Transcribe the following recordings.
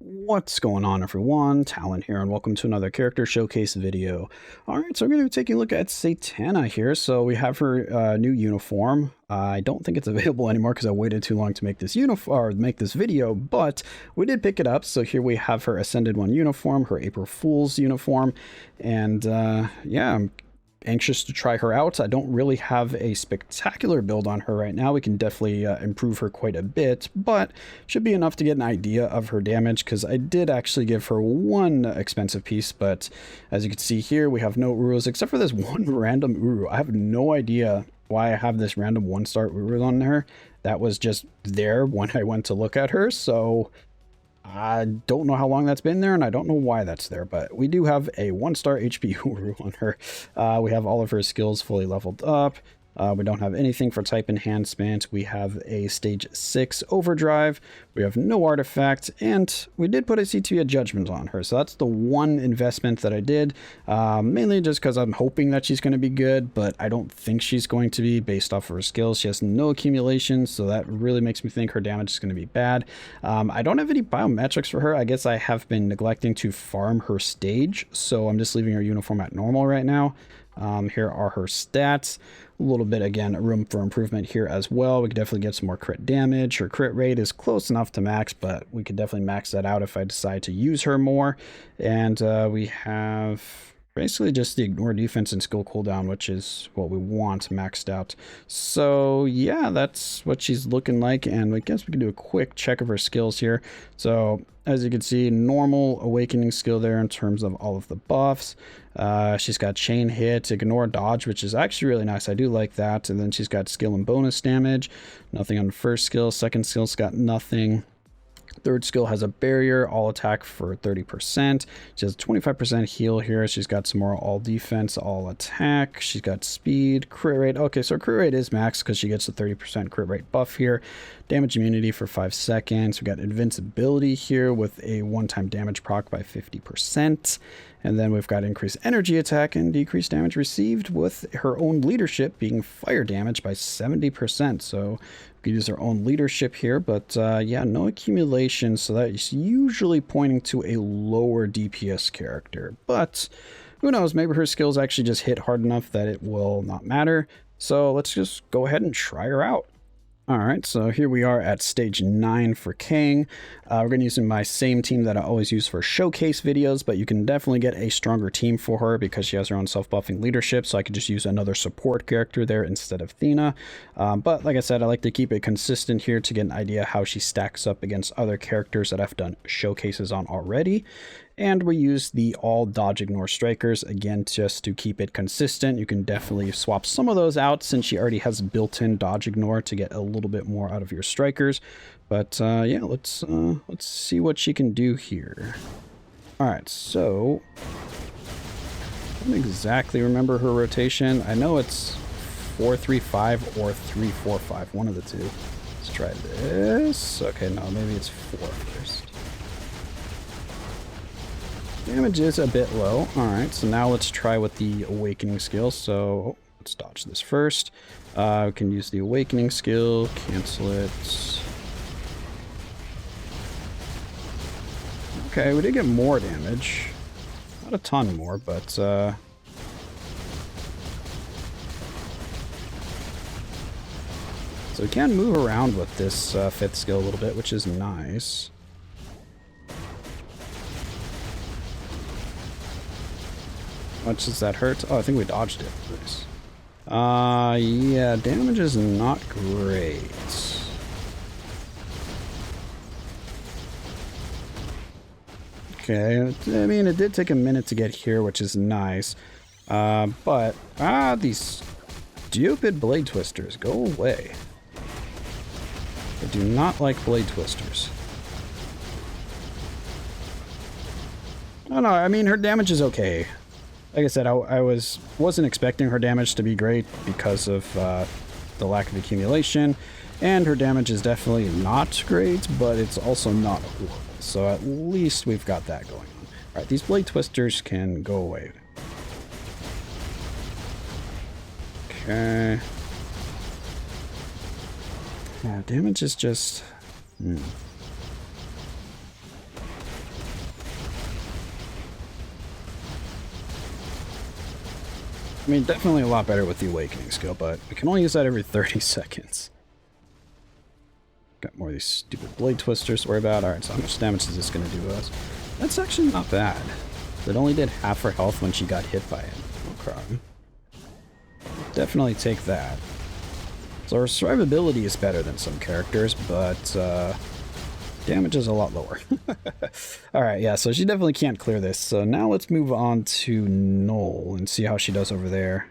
What's going on, everyone? Talen here, and welcome to another character showcase video. Alright, so we're going to be taking a look at Satana here. So we have her new uniform. I don't think it's available anymore because I waited too long to make this make this video, but we did pick it up. So here we have her Ascended 1 uniform, her April Fool's uniform, and yeah, I'm anxious to try her out. I don't really have a spectacular build on her right now. We can definitely improve her quite a bit, but should be enough to get an idea of her damage, because I did actually give her one expensive piece, but as you can see here, we have no Urus except for this one random Uru. I have no idea why I have this random 1-star Uru on her. That was just there when I went to look at her, so I don't know how long that's been there, and I don't know why that's there, but we do have a 1-star HP Uru on her. We have all of her skills fully leveled up. We don't have anything for type enhancement. We have a stage 6 overdrive. We have no artifact, and we did put a CTA judgment on her. So that's the one investment that I did, mainly just because I'm hoping that she's going to be good, but I don't think she's going to be based off of her skills. She has no accumulation, so that really makes me think her damage is going to be bad. I don't have any biometrics for her. I guess I have been neglecting to farm her stage, so I'm just leaving her uniform at normal right now. Here are her stats. A little bit, again, room for improvement here as well. We could definitely get some more crit damage. Her crit rate is close enough to max, but we could definitely max that out if I decide to use her more. And we have basically just the ignore defense and skill cooldown, which is what we want maxed out. So yeah, that's what she's looking like, and I guess we can do a quick check of her skills here. So as you can see, normal awakening skill there in terms of all of the buffs. She's got chain hit, ignore dodge, which is actually really nice. I do like that. And then she's got skill and bonus damage. Nothing on the first skill. Second skill's got nothing. Third skill has a barrier, all attack for 30%. She has a 25% heal here. She's got some more all defense, all attack. She's got speed, crit rate. Okay, so crit rate is max because she gets the 30% crit rate buff here. Damage immunity for 5 seconds. We got invincibility here with a one-time damage proc by 50%. And then we've got increased energy attack and decreased damage received, with her own leadership being fire damage by 70%. So we could use our own leadership here, but yeah, no accumulation. So that is usually pointing to a lower DPS character. But who knows? Maybe her skills actually just hit hard enough that it will not matter. So let's just go ahead and try her out. Alright, so here we are at stage 9 for Kang. We're going to use my same team that I always use for showcase videos, but you can definitely get a stronger team for her because she has her own self-buffing leadership, so I could just use another support character there instead of Athena. But like I said, I like to keep it consistent here to get an idea how she stacks up against other characters that I've done showcases on already. And we use the all dodge ignore strikers, again, just to keep it consistent. You can definitely swap some of those out since she already has built-in dodge ignore to get a little bit more out of your strikers. But yeah, let's see what she can do here. All right, so I don't exactly remember her rotation. I know it's 4-3-5 or 3-4-5, one of the two. Let's try this. Okay, no, maybe it's 4 first. Damage is a bit low. Alright, so now let's try with the awakening skill. So let's dodge this first. We can use the awakening skill, cancel it. Okay, we did get more damage. Not a ton more, but so we can move around with this 5th skill a little bit, which is nice. How much does that hurt? Oh, I think we dodged it. Nice. Yeah, damage is not great. Okay, I mean, it did take a minute to get here, which is nice. But, these stupid blade twisters, go away. I do not like blade twisters. Oh no, I mean, her damage is okay. Like I said, I wasn't expecting her damage to be great because of the lack of accumulation, and her damage is definitely not great, but it's also not horrible. So at least we've got that going on. Alright, these blade twisters can go away. Okay. Yeah, damage is just... I mean, definitely a lot better with the Awakening skill, but we can only use that every 30 seconds. Got more of these stupid blade twisters to worry about. Alright, so how much damage is this going to do to us? That's actually not bad. It only did half her health when she got hit by it. No problem. Definitely take that. So her survivability is better than some characters, but damage is a lot lower. Alright, yeah, so she definitely can't clear this. So now let's move on to Noel and see how she does over there.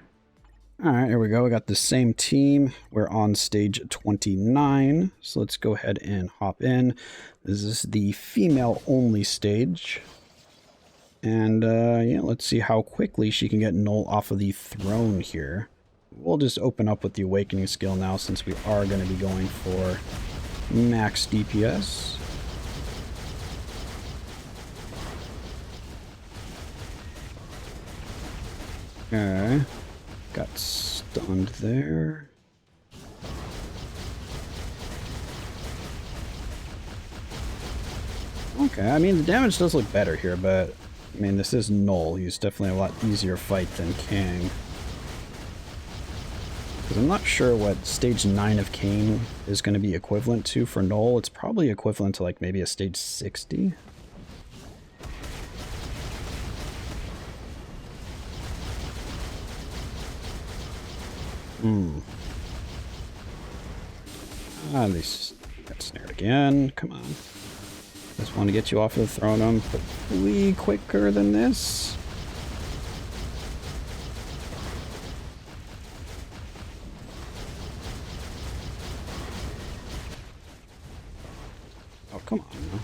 Alright, here we go. We got the same team. We're on stage 29. So let's go ahead and hop in. This is the female-only stage. And, yeah, let's see how quickly she can get Noel off of the throne here. We'll just open up with the Awakening skill now since we are going to be going for max DPS. Okay. Got stunned there. Okay, I mean, the damage does look better here, but, I mean, this is Noel. He's definitely a lot easier fight than Kang. Because I'm not sure what stage 9 of Kang is going to be equivalent to for Noel. It's probably equivalent to, like, maybe a stage 60. Ah, they got snared again. Come on. Just want to get you off of the throne. Hopefully quicker than this. Oh, come on now.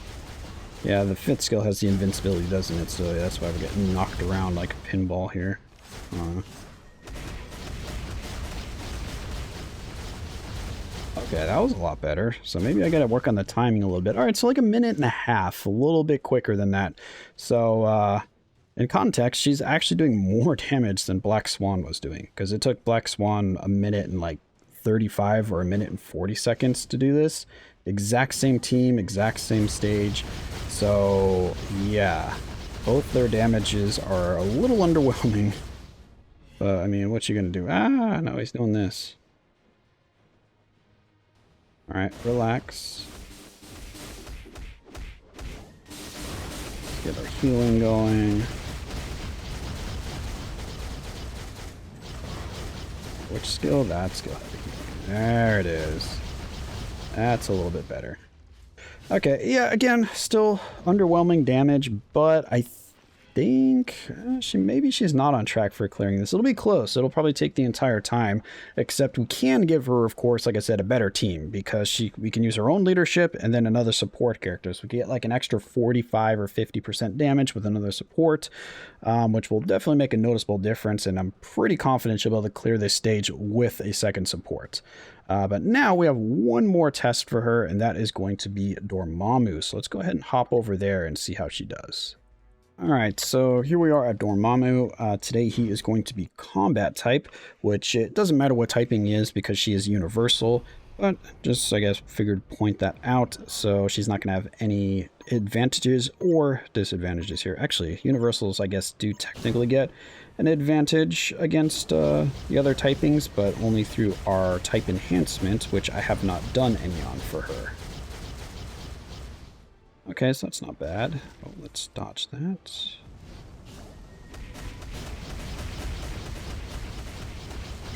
Yeah, the 5th skill has the invincibility, doesn't it? So that's why we're getting knocked around like a pinball here. Okay, that was a lot better. So maybe I gotta work on the timing a little bit. Alright, so like a minute and a half, a little bit quicker than that. So, in context, she's actually doing more damage than Black Swan was doing. Because it took Black Swan a minute and like 35 or a minute and 40 seconds to do this. Exact same team, exact same stage. So, yeah. Both their damages are a little underwhelming. But, I mean, what you gonna do? Ah, no, he's doing this. Alright, relax. Let's get our healing going. Which skill? That skill. There it is. That's a little bit better. Okay, yeah, again, still underwhelming damage, but I think maybe she's not on track for clearing this. It'll be close. It'll probably take the entire time, except we can give her, of course, like I said, a better team because we can use her own leadership and then another support character. So we get like an extra 45 or 50% damage with another support, which will definitely make a noticeable difference. And I'm pretty confident she'll be able to clear this stage with a second support. But now we have one more test for her, and that is going to be Dormammu. So let's go ahead and hop over there and see how she does. Alright, so here we are at Dormammu. Today he is going to be combat type, which it doesn't matter what typing he is because she is universal, but just, I guess, figured point that out. So she's not going to have any advantages or disadvantages here. Actually, universals, I guess, do technically get an advantage against the other typings, but only through our type enhancement, which I have not done any on for her. Okay, so that's not bad. Oh, let's dodge that.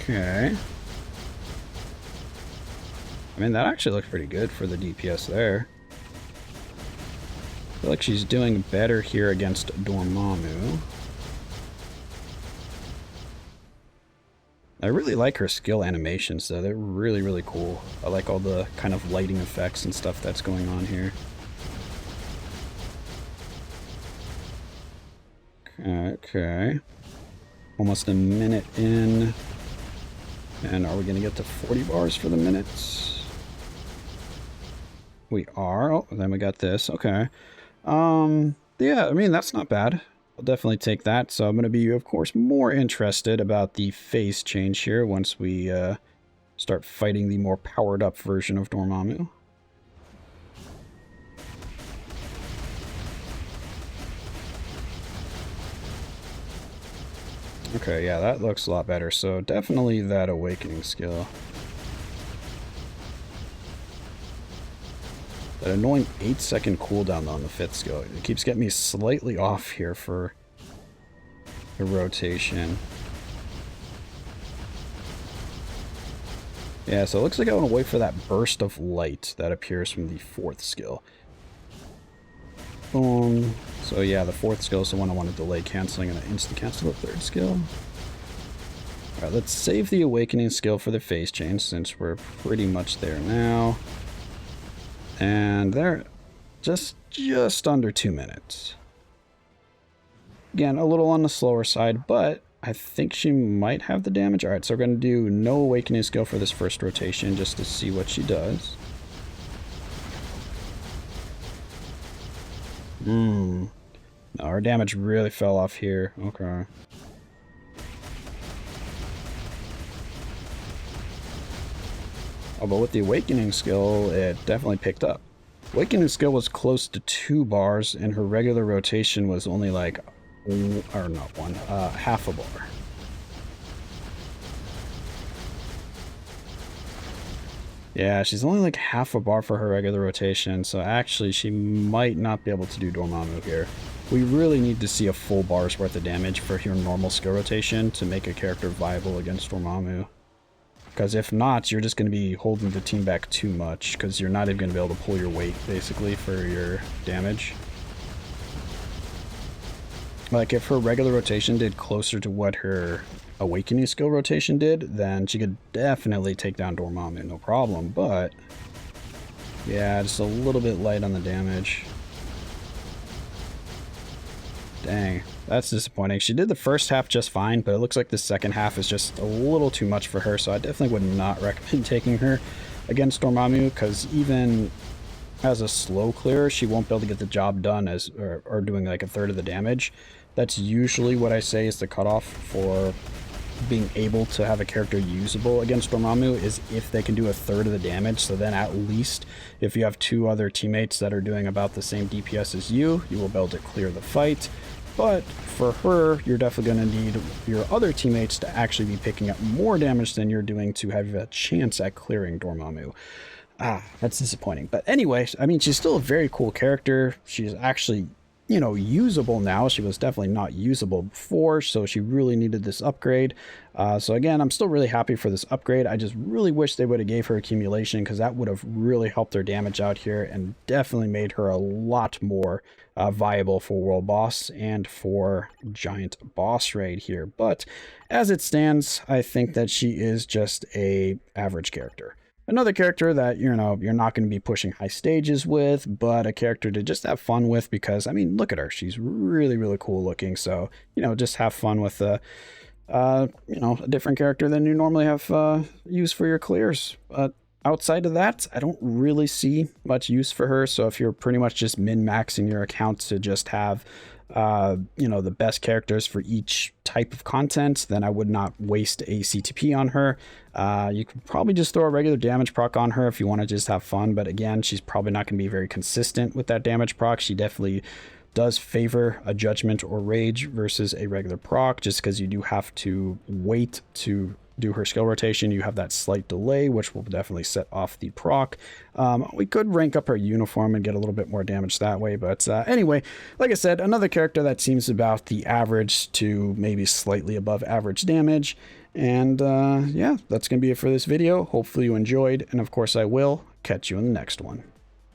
Okay. I mean, that actually looks pretty good for the DPS there. I feel like she's doing better here against Dormammu. I really like her skill animations, though. They're really, really cool. I like all the kind of lighting effects and stuff that's going on here. Okay. Almost a minute in. And are we going to get to 40 bars for the minutes? We are. Oh, then we got this. Okay. Yeah, I mean, that's not bad. I'll definitely take that. So I'm going to be, of course, more interested about the phase change here once we start fighting the more powered up version of Dormammu. Okay, yeah, that looks a lot better. So definitely that awakening skill. That annoying 8-second cooldown on the 5th skill. It keeps getting me slightly off here for the rotation. Yeah, so it looks like I want to wait for that burst of light that appears from the 4th skill. Boom. So yeah, the 4th skill is the one I want to delay canceling, and I instant cancel the 3rd skill. Alright, let's save the awakening skill for the phase change since we're pretty much there now. And they're just under 2 minutes. Again, a little on the slower side, but I think she might have the damage. Alright, so we're going to do no awakening skill for this first rotation just to see what she does. No, our damage really fell off here. Okay. Oh, but with the awakening skill, it definitely picked up. Awakening skill was close to 2 bars, and her regular rotation was only like, or not one, half a bar. Yeah, she's only like half a bar for her regular rotation, so actually she might not be able to do Dormammu here. We really need to see a full bar's worth of damage for your normal skill rotation to make a character viable against Dormammu. Because if not, you're just going to be holding the team back too much, because you're not even going to be able to pull your weight, basically, for your damage. Like, if her regular rotation did closer to what her awakening skill rotation did, then she could definitely take down Dormammu, no problem, but yeah, just a little bit light on the damage. Dang, that's disappointing. She did the first half just fine, but it looks like the second half is just a little too much for her, so I definitely would not recommend taking her against Dormammu, because even as a slow clearer, she won't be able to get the job done as or doing like a third of the damage. That's usually what I say is the cutoff for being able to have a character usable against Dormammu, is if they can do a third of the damage. So then at least if you have 2 other teammates that are doing about the same DPS as you, you will be able to clear the fight. But for her, you're definitely going to need your other teammates to actually be picking up more damage than you're doing to have a chance at clearing Dormammu. That's disappointing. But anyway, I mean, she's still a very cool character. She's actually, you know, usable now. She was definitely not usable before, so she really needed this upgrade. So again, I'm still really happy for this upgrade. I just really wish they would have gave her accumulation, because that would have really helped her damage out here and definitely made her a lot more viable for World Boss and for Giant Boss Raid here. But as it stands, I think that she is just a average character. Another character that, you know, you're not going to be pushing high stages with, but a character to just have fun with, because, I mean, look at her. She's really, really cool looking. So, you know, just have fun with, you know, a different character than you normally have use for your clears. But outside of that, I don't really see much use for her. So if you're pretty much just min-maxing your account to just have you know, the best characters for each type of content, then I would not waste a CTP on her. You could probably just throw a regular damage proc on her if you want to just have fun, but again, she's probably not going to be very consistent with that damage proc. She definitely does favor a Judgment or Rage versus a regular proc, just because you do have to wait to do her skill rotation. You have that slight delay, which will definitely set off the proc. We could rank up her uniform and get a little bit more damage that way, but anyway, like I said, another character that seems about the average to maybe slightly above average damage. And yeah, that's gonna be it for this video. Hopefully you enjoyed, and of course I will catch you in the next one.